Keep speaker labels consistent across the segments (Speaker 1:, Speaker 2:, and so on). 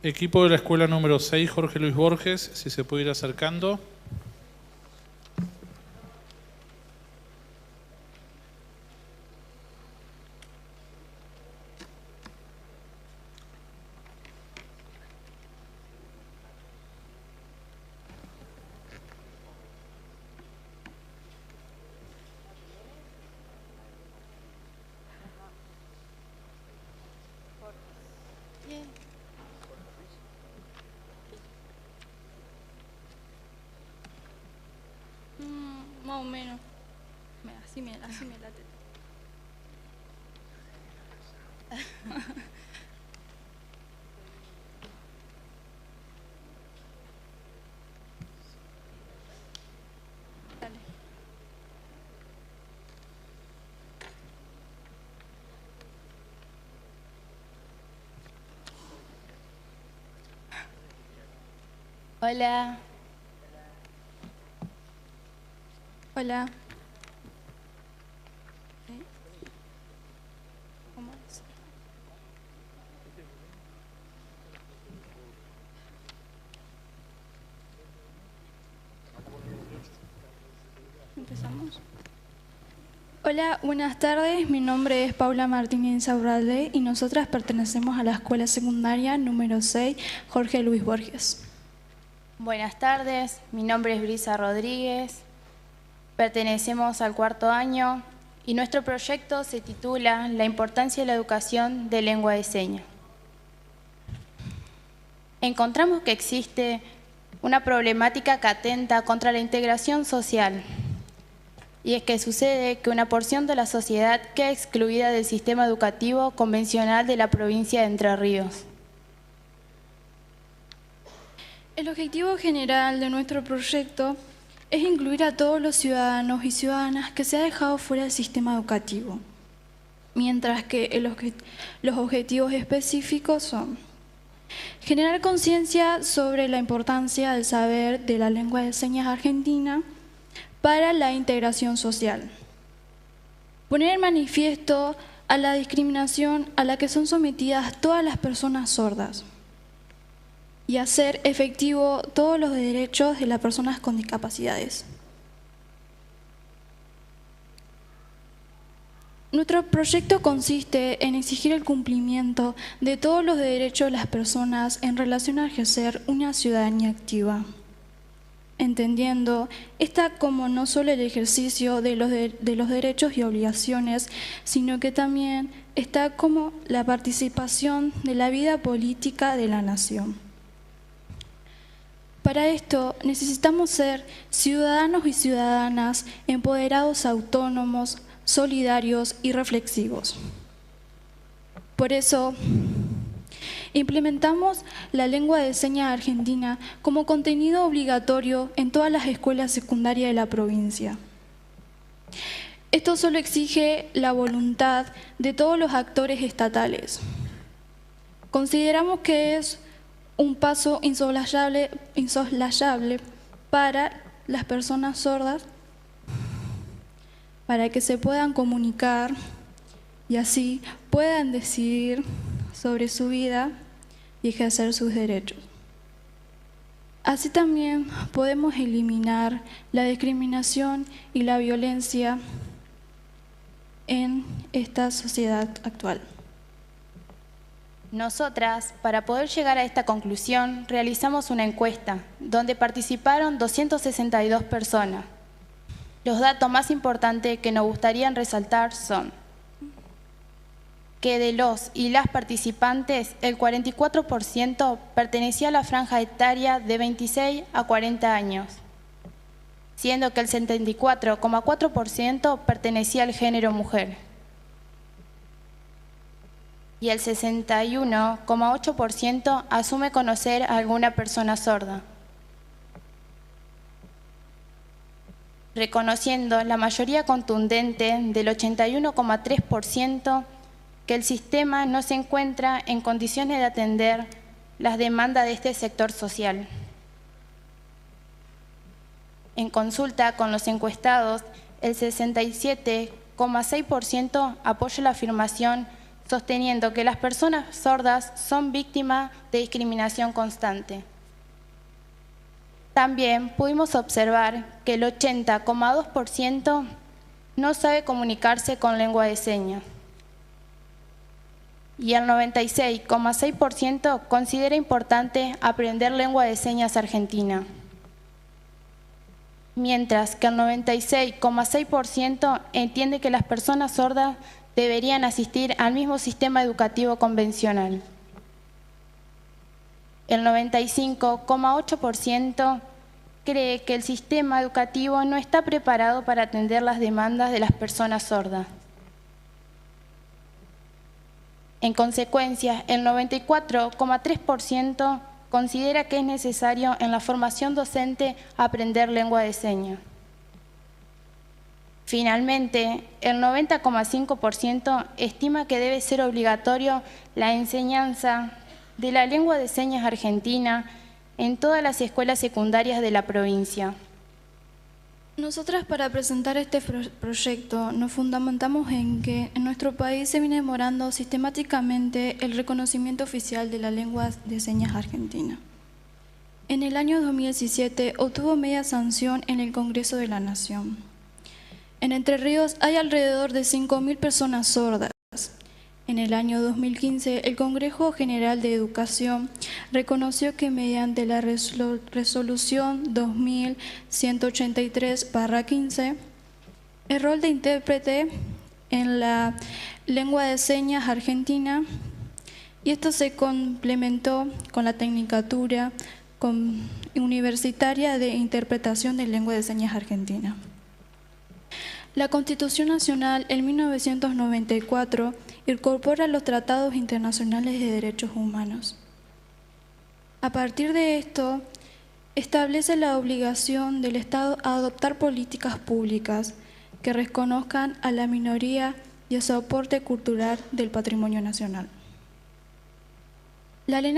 Speaker 1: Equipo de la escuela número 6, Jorge Luis Borges, si se puede ir acercando.
Speaker 2: Más o menos. Así me late. Dale.
Speaker 3: Hola.
Speaker 2: Hola. ¿Cómo es? ¿Empezamos? Hola, buenas tardes. Mi nombre es Paula Martínez Aurralde y nosotras pertenecemos a la escuela secundaria número 6, Jorge Luis Borges.
Speaker 3: Buenas tardes, mi nombre es Brisa Rodríguez, pertenecemos al 4º año y nuestro proyecto se titula La importancia de la educación de lengua de señas. Encontramos que existe una problemática que atenta contra la integración social, y es que sucede que una porción de la sociedad queda excluida del sistema educativo convencional de la provincia de Entre Ríos.
Speaker 2: El objetivo general de nuestro proyecto es incluir a todos los ciudadanos y ciudadanas que se ha dejado fuera del sistema educativo, mientras que los objetivos específicos son generar conciencia sobre la importancia del saber de la lengua de señas argentina para la integración social, poner en manifiesto a la discriminación a la que son sometidas todas las personas sordas y hacer efectivo todos los derechos de las personas con discapacidades. Nuestro proyecto consiste en exigir el cumplimiento de todos los derechos de las personas en relación a ejercer una ciudadanía activa, entendiendo esta como no solo el ejercicio de los derechos y obligaciones, sino que también está como la participación de la vida política de la nación. Para esto necesitamos ser ciudadanos y ciudadanas empoderados, autónomos, solidarios y reflexivos. Por eso, implementamos la lengua de señas argentina como contenido obligatorio en todas las escuelas secundarias de la provincia. Esto solo exige la voluntad de todos los actores estatales. Consideramos que es un paso insoslayable para las personas sordas, para que se puedan comunicar y así puedan decidir sobre su vida y ejercer sus derechos. Así también podemos eliminar la discriminación y la violencia en esta sociedad actual.
Speaker 3: Nosotras, para poder llegar a esta conclusión, realizamos una encuesta donde participaron 262 personas. Los datos más importantes que nos gustaría resaltar son que de los y las participantes, el 44% pertenecía a la franja etaria de 26 a 40 años, siendo que el 74,4% pertenecía al género mujer y el 61,8% asume conocer a alguna persona sorda, reconociendo la mayoría contundente del 81,3% que el sistema no se encuentra en condiciones de atender las demandas de este sector social. En consulta con los encuestados, el 67,6% apoya la afirmación sosteniendo que las personas sordas son víctimas de discriminación constante. También pudimos observar que el 80,2% no sabe comunicarse con lengua de señas y el 96,6% considera importante aprender lengua de señas argentina, mientras que el 96,6% entiende que las personas sordas deberían asistir al mismo sistema educativo convencional. El 95,8% cree que el sistema educativo no está preparado para atender las demandas de las personas sordas. En consecuencia, el 94,3% considera que es necesario en la formación docente aprender lengua de señas. Finalmente, el 90,5% estima que debe ser obligatorio la enseñanza de la lengua de señas argentina en todas las escuelas secundarias de la provincia.
Speaker 2: Nosotras, para presentar este proyecto, nos fundamentamos en que en nuestro país se viene demorando sistemáticamente el reconocimiento oficial de la lengua de señas argentina. En el año 2017 obtuvo media sanción en el Congreso de la Nación. En Entre Ríos hay alrededor de 5.000 personas sordas. En el año 2015, el Congreso General de Educación reconoció que mediante la resolución 2183/15, el rol de intérprete en la lengua de señas argentina, y esto se complementó con la Tecnicatura Universitaria de Interpretación de Lengua de Señas Argentina. La Constitución Nacional en 1994 incorpora los tratados internacionales de derechos humanos. A partir de esto, establece la obligación del Estado a adoptar políticas públicas que reconozcan a la minoría y el soporte cultural del patrimonio nacional. La Ley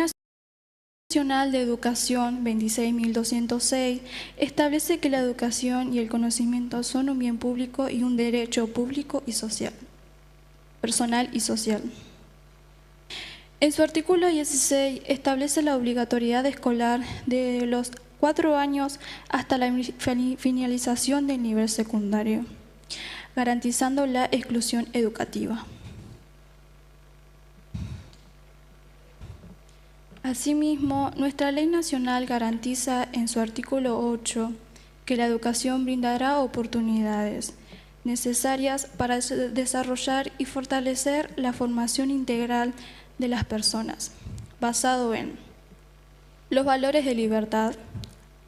Speaker 2: Nacional de Educación 26.206 establece que la educación y el conocimiento son un bien público y un derecho público y social, personal y social. En su artículo 16 establece la obligatoriedad escolar de los 4 años hasta la finalización del nivel secundario, garantizando la exclusión educativa. Asimismo, nuestra ley nacional garantiza en su artículo 8 que la educación brindará oportunidades necesarias para desarrollar y fortalecer la formación integral de las personas, basado en los valores de libertad,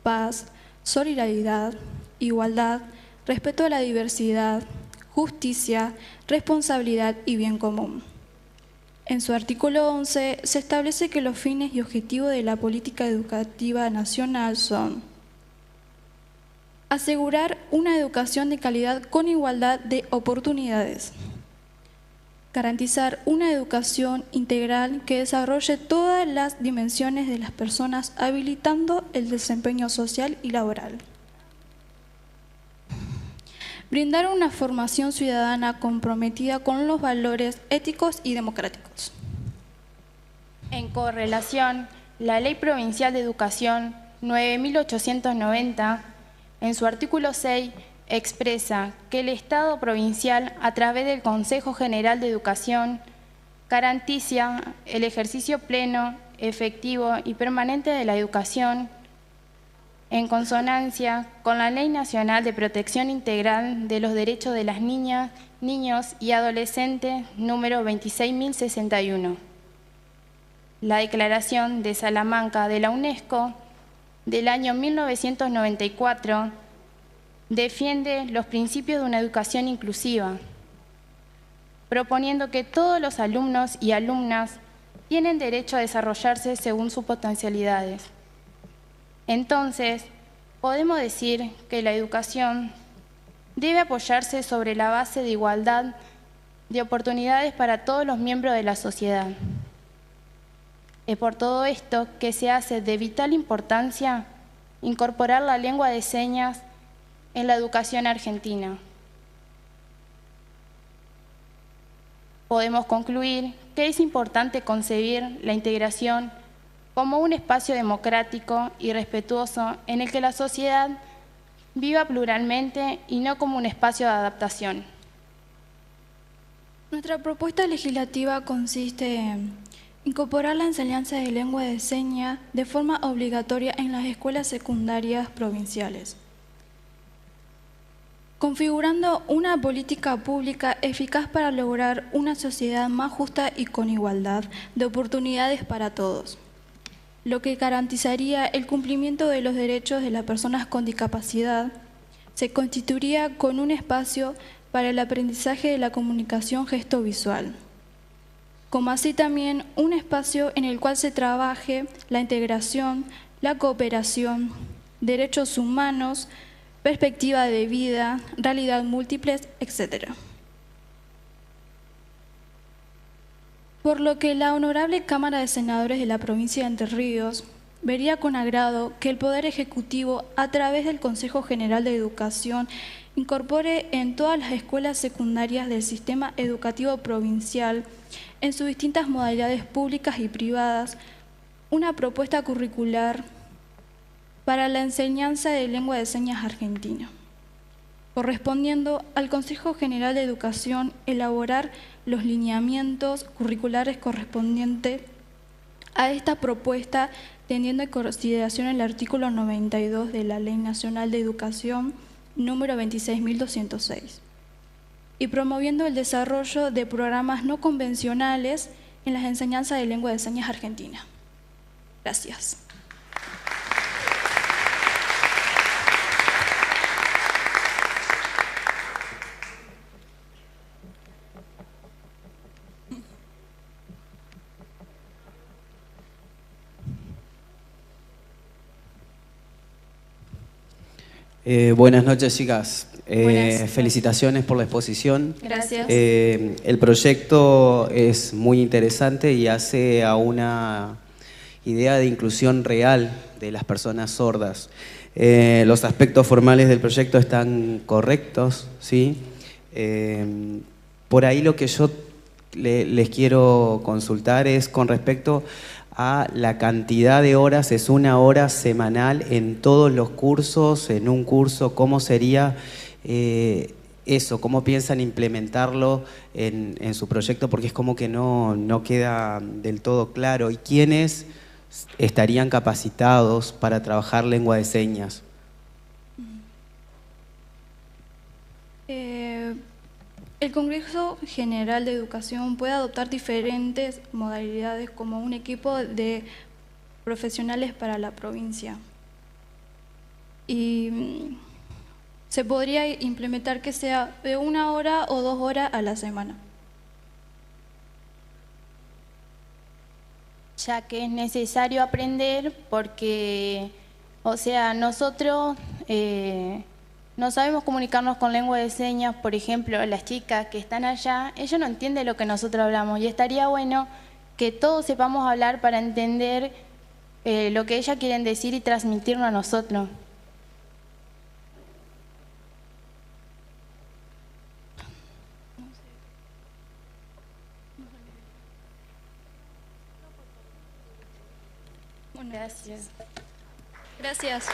Speaker 2: paz, solidaridad, igualdad, respeto a la diversidad, justicia, responsabilidad y bien común. En su artículo 11 se establece que los fines y objetivos de la política educativa nacional son asegurar una educación de calidad con igualdad de oportunidades, garantizar una educación integral que desarrolle todas las dimensiones de las personas, habilitando el desempeño social y laboral, brindar una formación ciudadana comprometida con los valores éticos y democráticos.
Speaker 3: En correlación, la Ley Provincial de Educación 9.890, en su artículo 6, expresa que el Estado provincial, a través del Consejo General de Educación, garantiza el ejercicio pleno, efectivo y permanente de la educación, en consonancia con la Ley Nacional de Protección Integral de los Derechos de las Niñas, Niños y Adolescentes número 26.061. La Declaración de Salamanca de la UNESCO del año 1994 defiende los principios de una educación inclusiva, proponiendo que todos los alumnos y alumnas tienen derecho a desarrollarse según sus potencialidades. Entonces, podemos decir que la educación debe apoyarse sobre la base de igualdad de oportunidades para todos los miembros de la sociedad. Es por todo esto que se hace de vital importancia incorporar la lengua de señas en la educación argentina. podemos concluir que es importante concebir la integración como un espacio democrático y respetuoso en el que la sociedad viva pluralmente y no como un espacio de adaptación.
Speaker 2: Nuestra propuesta legislativa consiste en incorporar la enseñanza de lengua de señas de forma obligatoria en las escuelas secundarias provinciales, configurando una política pública eficaz para lograr una sociedad más justa y con igualdad de oportunidades para todos, lo que garantizaría el cumplimiento de los derechos de las personas con discapacidad. Se constituiría con un espacio para el aprendizaje de la comunicación gesto-visual, como así también un espacio en el cual se trabaje la integración, la cooperación, derechos humanos, perspectiva de vida, realidad múltiples, etc. Por lo que la Honorable Cámara de Senadores de la provincia de Entre Ríos vería con agrado que el Poder Ejecutivo, a través del Consejo General de Educación, incorpore en todas las escuelas secundarias del sistema educativo provincial, en sus distintas modalidades públicas y privadas, una propuesta curricular para la enseñanza de lengua de señas argentina, correspondiendo al Consejo General de Educación elaborar los lineamientos curriculares correspondientes a esta propuesta, teniendo en consideración el artículo 92 de la Ley Nacional de Educación número 26.206, y promoviendo el desarrollo de programas no convencionales en las enseñanzas de lengua de señas argentina. Gracias.
Speaker 4: Buenas noches, chicas.
Speaker 2: Buenas.
Speaker 4: Felicitaciones por la exposición.
Speaker 2: Gracias.
Speaker 4: El proyecto es muy interesante y hace a una idea de inclusión real de las personas sordas. Los aspectos formales del proyecto están correctos, ¿sí? Por ahí lo que yo les quiero consultar es con respecto a la cantidad de horas. ¿Es una hora semanal en todos los cursos, en un curso? ¿Cómo sería eso? ¿Cómo piensan implementarlo en su proyecto? Porque es como que no queda del todo claro. ¿Y quiénes estarían capacitados para trabajar lengua de señas?
Speaker 2: El Congreso General de Educación puede adoptar diferentes modalidades como un equipo de profesionales para la provincia. Y se podría implementar que sea de 1 hora o 2 horas a la semana.
Speaker 3: Ya que es necesario aprender porque, o sea, nosotros no sabemos comunicarnos con lengua de señas. Por ejemplo, las chicas que están allá, ellos no entienden lo que nosotros hablamos y estaría bueno que todos sepamos hablar para entender lo que ellas quieren decir y transmitirnos a nosotros.
Speaker 2: Gracias. Gracias.